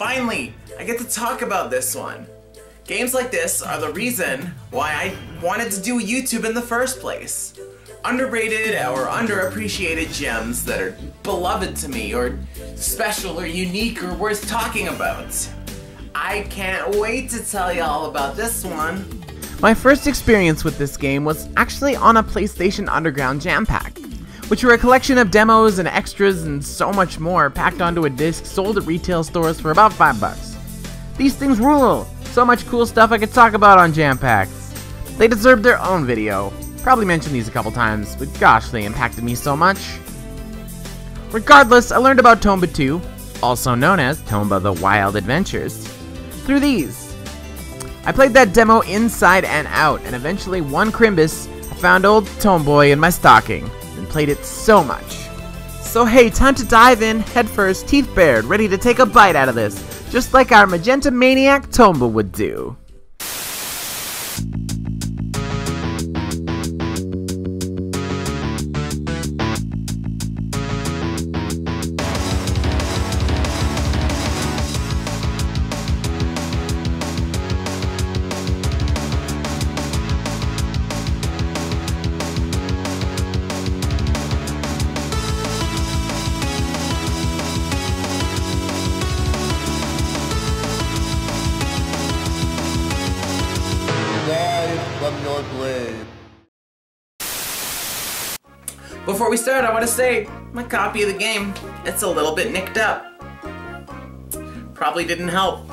Finally, I get to talk about this one. Games like this are the reason why I wanted to do YouTube in the first place. Underrated or underappreciated gems that are beloved to me, or special or unique or worth talking about. I can't wait to tell you all about this one. My first experience with this game was actually on a PlayStation Underground Jam Pack, which were a collection of demos and extras and so much more packed onto a disc sold at retail stores for about $5. These things rule! So much cool stuff I could talk about on Jam Packs. They deserve their own video. Probably mentioned these a couple times, but gosh, they impacted me so much. Regardless, I learned about Tomba 2, also known as Tomba the Wild Adventures, through these. I played that demo inside and out, and eventually one Crimbus, I found old Tomboy in my stocking, and played it so much. So hey, time to dive in, head first, teeth bared, ready to take a bite out of this, just like our Magenta Maniac Tomba would do. Before we start, I want to say, my copy of the game, it's a little bit nicked up. Probably didn't help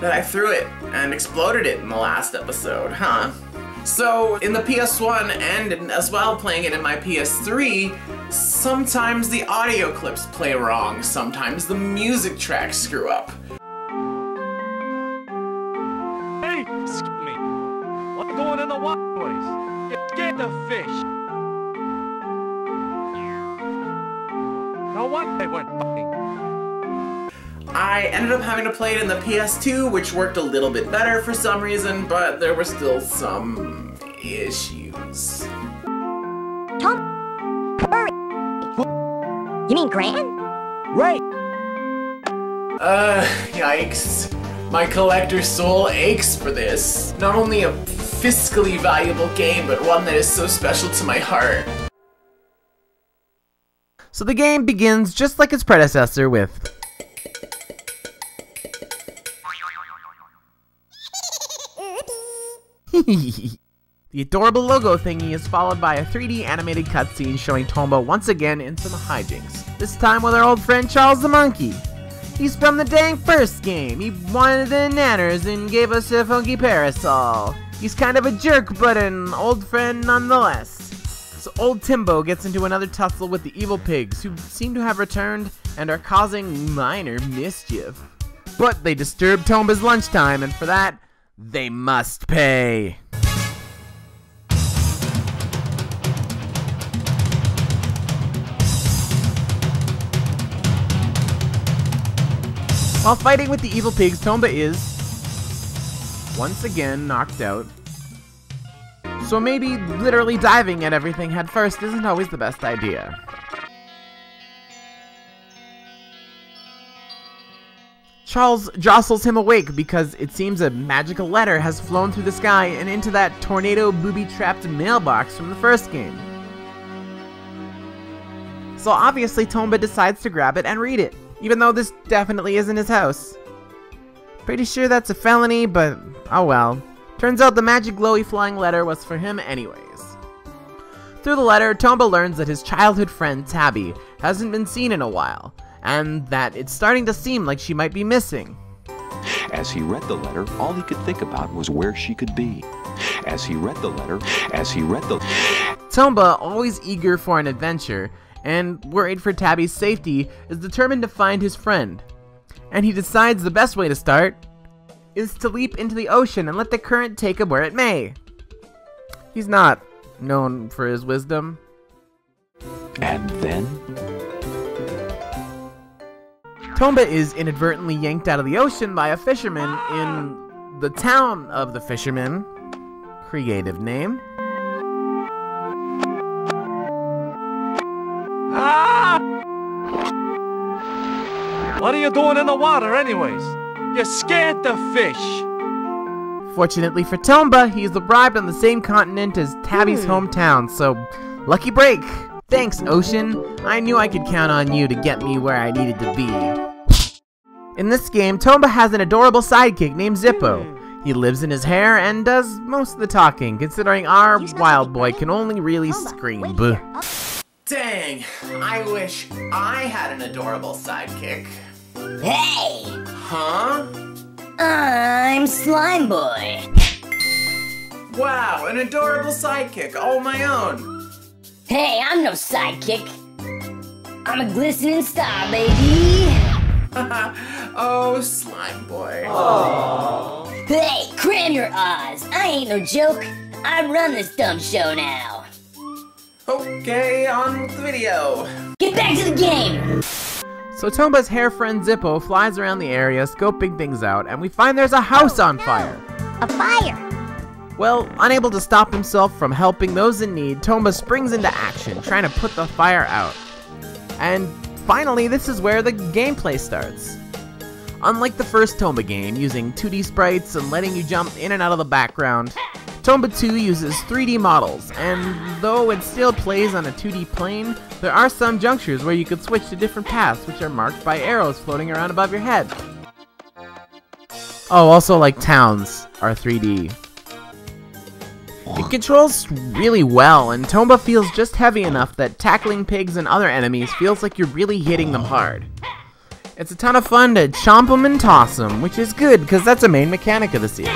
that I threw it and exploded it in the last episode, huh? So, in the PS1 and as well playing it in my PS3, sometimes the audio clips play wrong, sometimes the music tracks screw up. Hey, excuse me. What's going in the waterways? You scared the fish. No wonder they went fucking. I ended up having to play it in the PS2, which worked a little bit better for some reason, but there were still some issues. Tom, hurry! You mean Gran? Right. Yikes. My collector's soul aches for this. Not only a fiscally valuable game, but one that is so special to my heart. So the game begins just like its predecessor with the adorable logo thingy is followed by a 3D animated cutscene showing Tomba once again in some hijinks, this time with our old friend Charles the Monkey. He's from the dang first game. He wanted the nanners and gave us a funky parasol. He's kind of a jerk, but an old friend nonetheless. So old Timbo gets into another tussle with the evil pigs, who seem to have returned and are causing minor mischief. But they disturb Tomba's lunchtime, and for that, they must pay. While fighting with the evil pigs, Tomba is once again knocked out. So maybe literally diving at everything head first isn't always the best idea. Charles jostles him awake because it seems a magical letter has flown through the sky and into that tornado booby-trapped mailbox from the first game. So obviously Tomba decides to grab it and read it, even though this definitely isn't his house. Pretty sure that's a felony, but oh well. Turns out the magic glowy flying letter was for him anyways. Through the letter, Tomba learns that his childhood friend Tabby hasn't been seen in a while, and that it's starting to seem like she might be missing. As he read the letter, all he could think about was where she could be. Tomba, always eager for an adventure, and worried for Tabby's safety, is determined to find his friend. And he decides the best way to start is to leap into the ocean and let the current take him where it may. He's not known for his wisdom. And then Tomba is inadvertently yanked out of the ocean by a fisherman in the town of the fisherman. Creative name. Ah! What are you doing in the water anyways? You scared the fish. Fortunately for Tomba, he's arrived on the same continent as Tabby's hometown, so lucky break! Thanks, Ocean. I knew I could count on you to get me where I needed to be. In this game, Tomba has an adorable sidekick named Zippo. He lives in his hair and does most of the talking, considering our wild boy can only really scream. Dang, I wish I had an adorable sidekick. Hey! Huh? I'm Slime Boy. Wow, an adorable sidekick all my own. Hey, I'm no sidekick. I'm a glistening star, baby. Oh, Slime Boy. Aww. Hey, cram your Oz. I ain't no joke. I run this dumb show now. Okay, on with the video. Get back to the game! So Tomba's hair friend Zippo flies around the area scoping things out, and we find there's a house on fire. A fire! Well, unable to stop himself from helping those in need, Tomba springs into action, trying to put the fire out. And finally, this is where the gameplay starts. Unlike the first Tomba game, using 2D sprites and letting you jump in and out of the background, Tomba 2 uses 3D models, and though it still plays on a 2D plane, there are some junctures where you could switch to different paths which are marked by arrows floating around above your head. Oh, also like towns are 3D. It controls really well, and Tomba feels just heavy enough that tackling pigs and other enemies feels like you're really hitting them hard. It's a ton of fun to chomp them and toss them, which is good because that's a main mechanic of the series.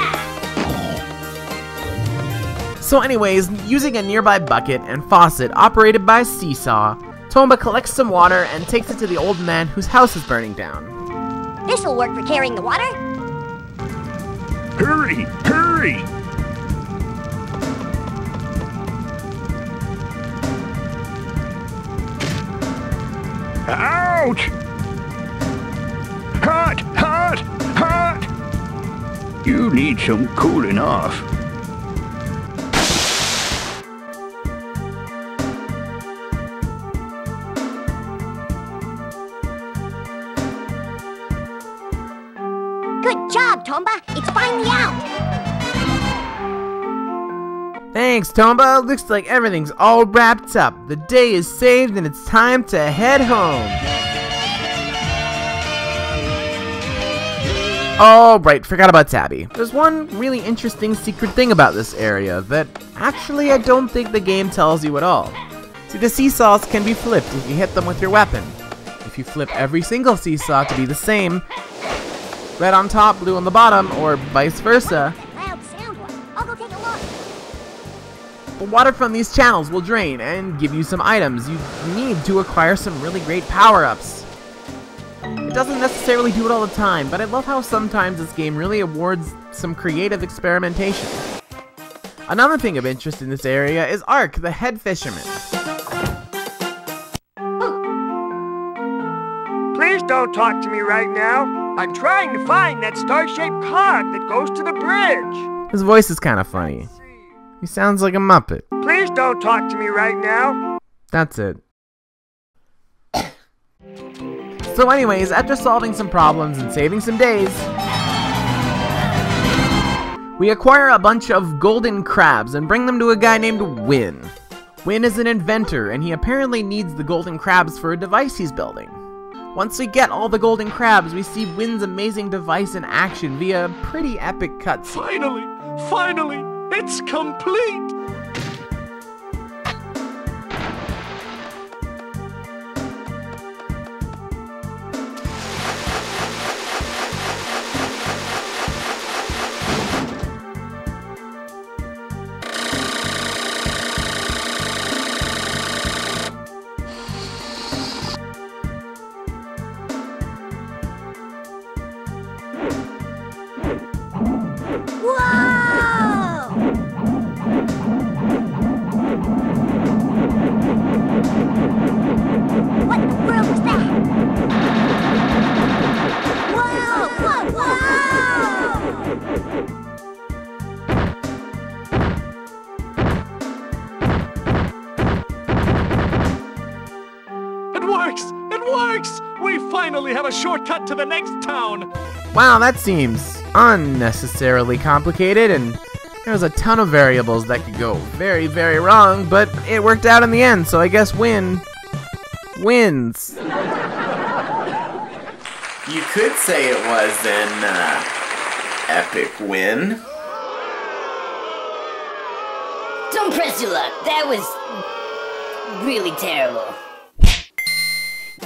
So anyways, using a nearby bucket and faucet operated by Seesaw, Tomba collects some water and takes it to the old man whose house is burning down. This'll work for carrying the water. Hurry! Hurry! Ouch! Hot! Hot! Hot! You need some cooling off. Good job, Tomba. It's finally out. Thanks, Tomba. Looks like everything's all wrapped up. The day is saved and it's time to head home. Oh, right, forgot about Tabby. There's one really interesting secret thing about this area that actually I don't think the game tells you at all. See, the seesaws can be flipped if you hit them with your weapon. If you flip every single seesaw to be the same, red on top, blue on the bottom, or vice versa, Loud sound one. I'll go take a look. the water from these channels will drain and give you some items you need to acquire some really great power-ups. It doesn't necessarily do it all the time, but I love how sometimes this game really awards some creative experimentation. Another thing of interest in this area is Ark, the head fisherman. Please don't talk to me right now. I'm trying to find that star-shaped cog that goes to the bridge. His voice is kind of funny. He sounds like a Muppet. Please don't talk to me right now. That's it. So anyways, after solving some problems and saving some days, we acquire a bunch of golden crabs and bring them to a guy named Win. Win is an inventor, and he apparently needs the golden crabs for a device he's building. Once we get all the golden crabs, we see Win's amazing device in action via a pretty epic cutscene. Finally, it's complete! What in the world was that? Whoa! It works! We finally have a shortcut to the next town. Wow, that seems unnecessarily complicated, and there was a ton of variables that could go very, very wrong, but it worked out in the end, so I guess wins. You could say it was an epic win. Don't press your luck. That was really terrible.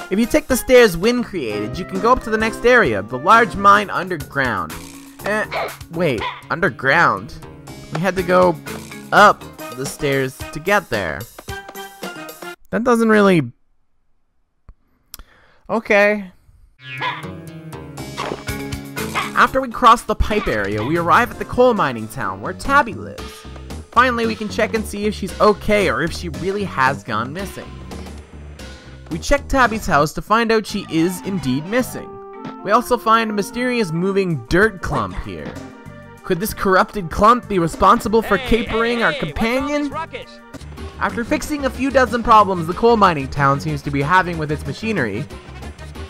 If you take the stairs Win created, you can go up to the next area, the large mine underground. Wait, underground? We had to go up the stairs to get there. That doesn't really... Okay. After we cross the pipe area, we arrive at the coal mining town where Tabby lives. Finally, we can check and see if she's okay or if she really has gone missing. We check Tabby's house to find out she is indeed missing. We also find a mysterious moving dirt clump here. Could this corrupted clump be responsible for capering our companion? After fixing a few dozen problems the coal mining town seems to be having with its machinery.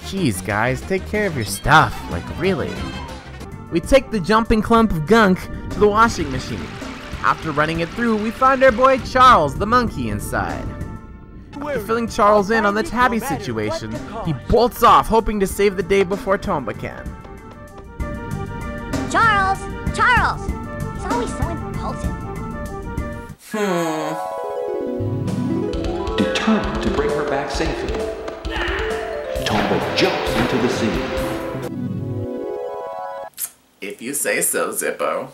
Jeez guys, take care of your stuff, like really. We take the jumping clump of gunk to the washing machine. After running it through, we find our boy Charles, the monkey, inside. After filling Charles in on the Tabby situation, he bolts off, hoping to save the day before Tomba can. Charles! Charles! He's always so impulsive. Determined to bring her back safely, Tomba jumps into the sea. If you say so, Zippo.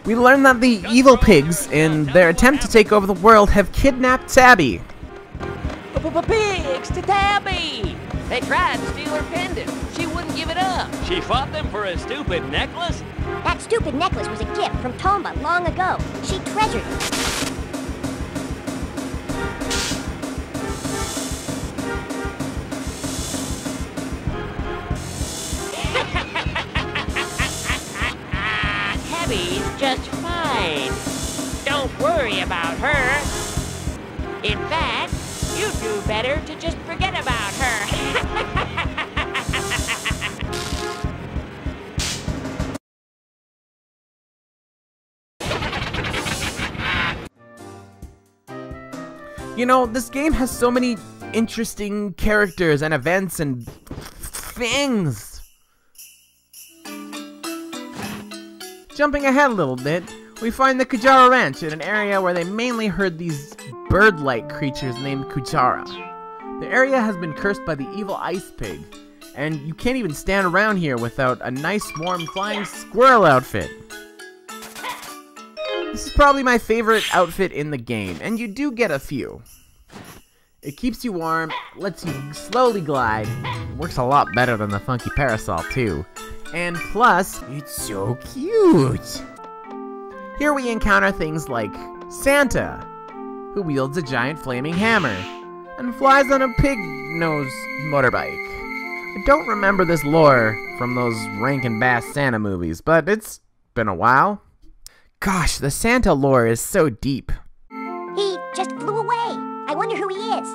We learn that the evil pigs, in their attempt to take over the world, have kidnapped Tabby. Pigs to Tabby! They tried to steal her pendant. She wouldn't give it up. She fought them for a stupid necklace? That stupid necklace was a gift from Tomba long ago. She treasured it. Tabby's just fine. Don't worry about her. In fact, you'd do better to just forget about her. You know, this game has so many interesting characters and events and things. Jumping ahead a little bit, we find the Kajal Ranch in an area where they mainly herd these bird-like creatures named Kujara. The area has been cursed by the evil ice pig, and you can't even stand around here without a nice warm flying squirrel outfit. This is probably my favorite outfit in the game, and you do get a few. It keeps you warm, lets you slowly glide, works a lot better than the funky parasol too, and plus, it's so cute! Here we encounter things like Santa, who wields a giant flaming hammer, and flies on a pig-nosed motorbike. I don't remember this lore from those Rankin Bass Santa movies, but it's been a while. Gosh, the Santa lore is so deep. He just flew away. I wonder who he is.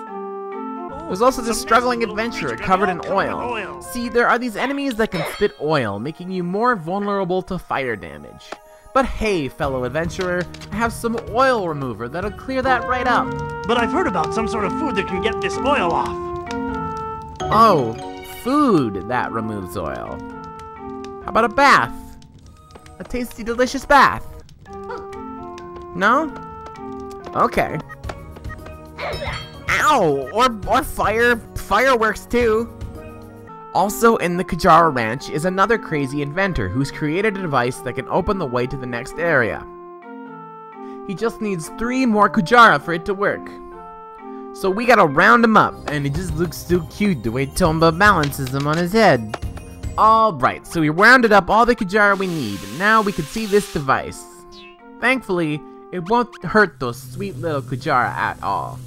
There's also this struggling adventurer covered in oil. See, there are these enemies that can spit oil, making you more vulnerable to fire damage. But hey, fellow adventurer, I have some oil remover that'll clear that right up. But I've heard about some sort of food that can get this oil off. Oh, food that removes oil. How about a bath? A tasty, delicious bath. No? Okay. Ow! Or fireworks too. Also in the Kajal Ranch is another crazy inventor who's created a device that can open the way to the next area. He just needs 3 more Kujara for it to work. So we gotta round him up, and it just looks so cute the way Tomba balances him on his head. Alright, so we rounded up all the Kujara we need, and now we can see this device. Thankfully, it won't hurt those sweet little Kujara at all.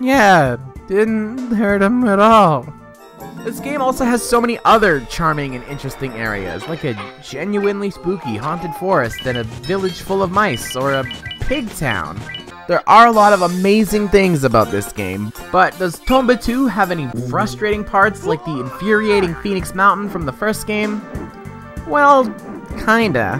Yeah, didn't hurt him at all. This game also has so many other charming and interesting areas, like a genuinely spooky haunted forest and a village full of mice, or a pig town. There are a lot of amazing things about this game, but does Tomba 2 have any frustrating parts like the infuriating Phoenix Mountain from the first game? Well, kinda.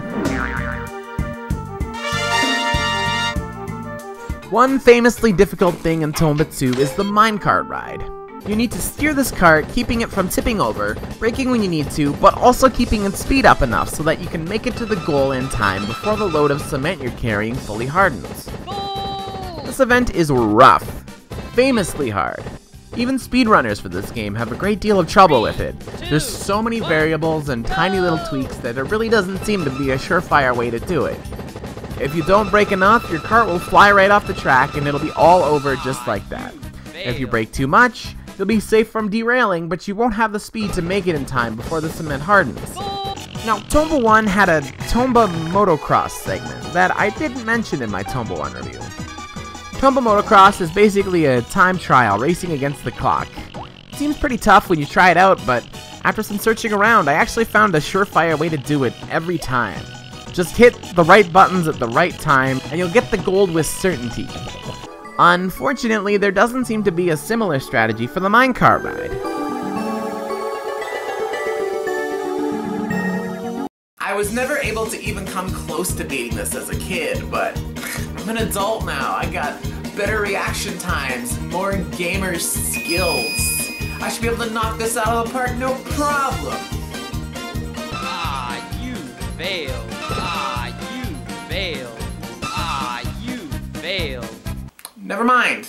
One famously difficult thing in Tomba 2 is the Minecart Ride. You need to steer this cart, keeping it from tipping over, braking when you need to, but also keeping its speed up enough so that you can make it to the goal in time before the load of cement you're carrying fully hardens. This event is rough, famously hard. Even speedrunners for this game have a great deal of trouble with it. There's so many variables and tiny little tweaks that it really doesn't seem to be a surefire way to do it. If you don't brake enough, your cart will fly right off the track and it'll be all over just like that. If you brake too much, you'll be safe from derailing, but you won't have the speed to make it in time before the cement hardens. Now, Tomba 1 had a Tomba Motocross segment that I didn't mention in my Tomba 1 review. Tomba Motocross is basically a time trial racing against the clock. It seems pretty tough when you try it out, but after some searching around, I actually found a surefire way to do it every time. Just hit the right buttons at the right time, and you'll get the gold with certainty. Unfortunately, there doesn't seem to be a similar strategy for the Minecart Ride. I was never able to even come close to beating this as a kid, but I'm an adult now. I got better reaction times, more gamer skills. I should be able to knock this out of the park no problem. Ah, you failed. Ah, you failed. Ah, you failed. Never mind.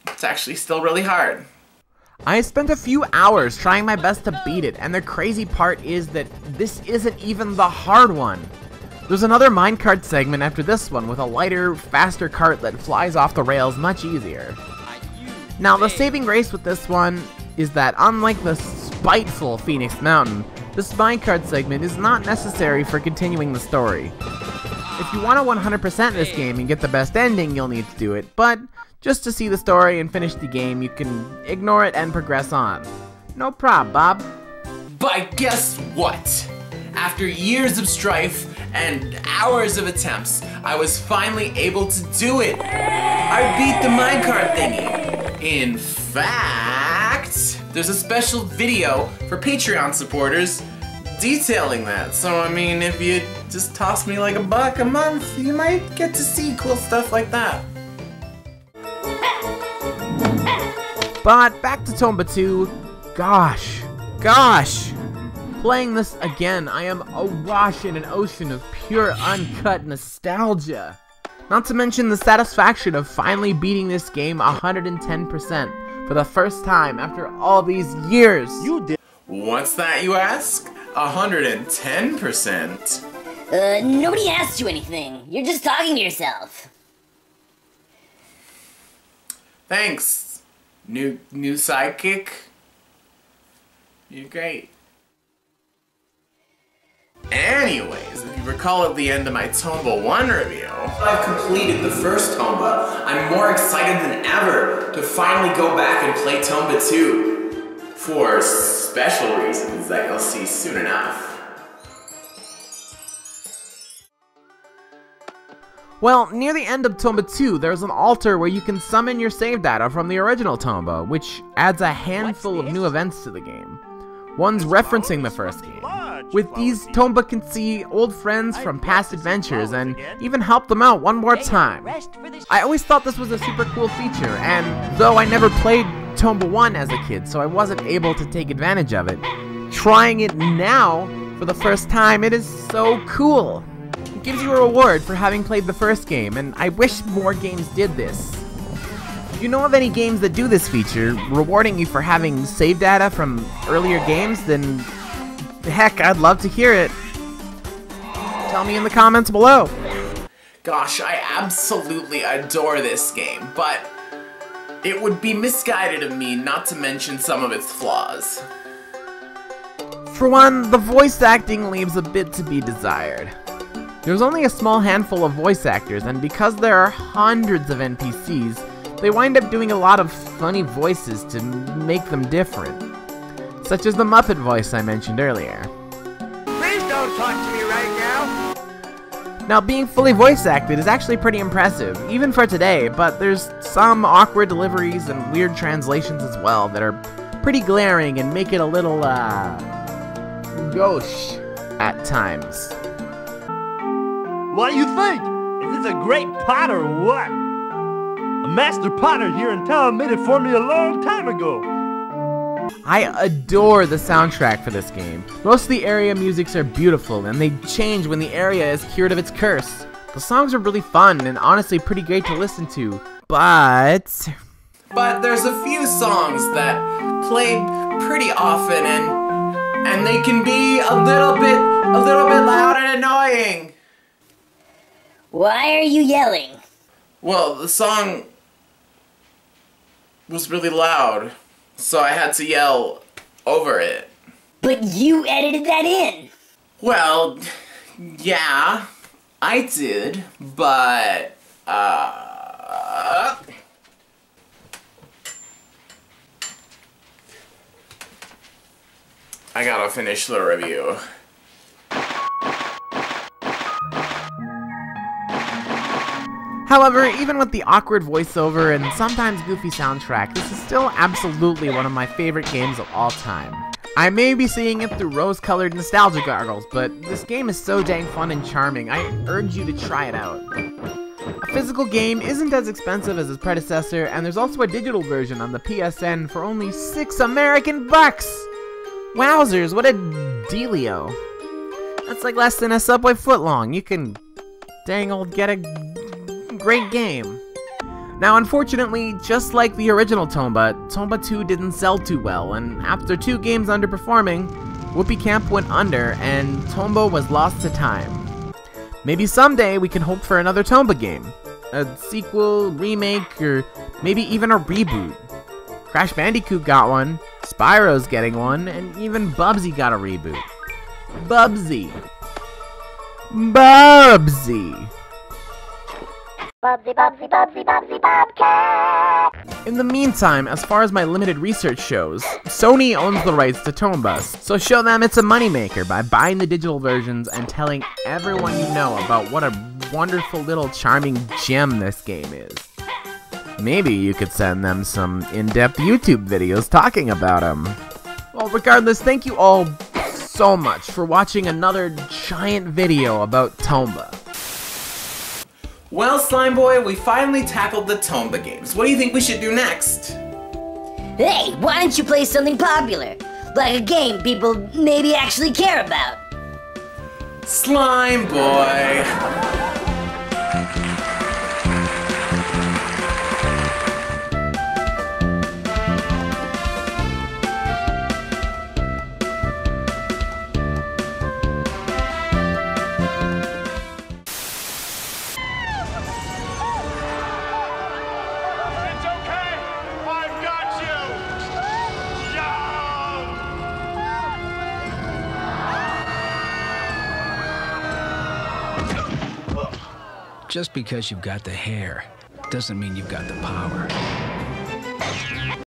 It's actually still really hard. I spent a few hours trying my best to beat it, and the crazy part is that this isn't even the hard one. There's another minecart segment after this one with a lighter, faster cart that flies off the rails much easier. Now, the saving grace with this one is that unlike the spiteful Phoenix Mountain, this minecart segment is not necessary for continuing the story. If you want to 100% this game and get the best ending, you'll need to do it, but just to see the story and finish the game, you can ignore it and progress on. No prob, Bob. But guess what? After years of strife and hours of attempts, I was finally able to do it. I beat the minecart thingy. In fact, there's a special video for Patreon supporters detailing that. So I mean, if you just toss me like $1 a month, you might get to see cool stuff like that. But back to Tomba 2, gosh, playing this again, I am awash in an ocean of pure uncut nostalgia. Not to mention the satisfaction of finally beating this game 110% for the first time after all these years. You did. What's that, you ask? 110%. Nobody asked you anything. You're just talking to yourself. Thanks, new sidekick. You're great. Anyways, if you recall at the end of my Tomba 1 review, I've completed the first Tomba. I'm more excited than ever to finally go back and play Tomba 2. For special reasons that you'll see soon enough. Well, near the end of Tomba 2, there's an altar where you can summon your save data from the original Tomba, which adds a handful of new events to the game. One's referencing the first game. With these, Tomba can see old friends from past adventures and even help them out one more time. I always thought this was a super cool feature, and though I never played Tomba 1 as a kid, so I wasn't able to take advantage of it, trying it now for the first time, it is so cool. It gives you a reward for having played the first game, and I wish more games did this. If you know of any games that do this feature, rewarding you for having save data from earlier games, then heck, I'd love to hear it. Tell me in the comments below. Gosh, I absolutely adore this game, but it would be misguided of me not to mention some of its flaws. For one, the voice acting leaves a bit to be desired. There's only a small handful of voice actors, and because there are hundreds of NPCs, they wind up doing a lot of funny voices to make them different, such as the Muppet voice I mentioned earlier. Please don't talk to me right now. Now, being fully voice acted is actually pretty impressive, even for today, but there's some awkward deliveries and weird translations as well that are pretty glaring and make it a little, gauche at times. What do you think? Is this a great pot or what? A master potter here in town made it for me a long time ago. I adore the soundtrack for this game. Most of the area musics are beautiful, and they change when the area is cured of its curse. The songs are really fun and honestly pretty great to listen to, but there's a few songs that play pretty often, and they can be a little bit loud and annoying. Why are you yelling? Well, the song was really loud, so I had to yell over it. But you edited that in. Well, yeah, I did, but, I gotta finish the review. however, even with the awkward voiceover and sometimes goofy soundtrack, this is still absolutely one of my favorite games of all time. I may be seeing it through rose-colored nostalgia goggles, but this game is so dang fun and charming, I urge you to try it out. A physical game isn't as expensive as its predecessor, and there's also a digital version on the PSN for only $6 American bucks! Wowzers, what a dealio. That's like less than a Subway footlong. You can dang old get a great game. Now, unfortunately, just like the original Tomba, Tomba 2 didn't sell too well, and after 2 games underperforming, Whoopee Camp went under, and Tomba was lost to time. Maybe someday we can hope for another Tomba game. A sequel, remake, or maybe even a reboot. Crash Bandicoot got one, Spyro's getting one, and even Bubsy got a reboot. Bubsy. Bubsy. Bubsy, Bubsy, Bubsy, Bubsy, Bobcat! In the meantime, as far as my limited research shows, Sony owns the rights to Tomba, so show them it's a moneymaker by buying the digital versions and telling everyone you know about what a wonderful little charming gem this game is. Maybe you could send them some in-depth YouTube videos talking about them. Well, regardless, thank you all so much for watching another giant video about Tomba. Well, Slime Boy, we finally tackled the Tomba games. What do you think we should do next? Hey, why don't you play something popular? Like a game people maybe actually care about. Slime Boy. Just because you've got the hair doesn't mean you've got the power.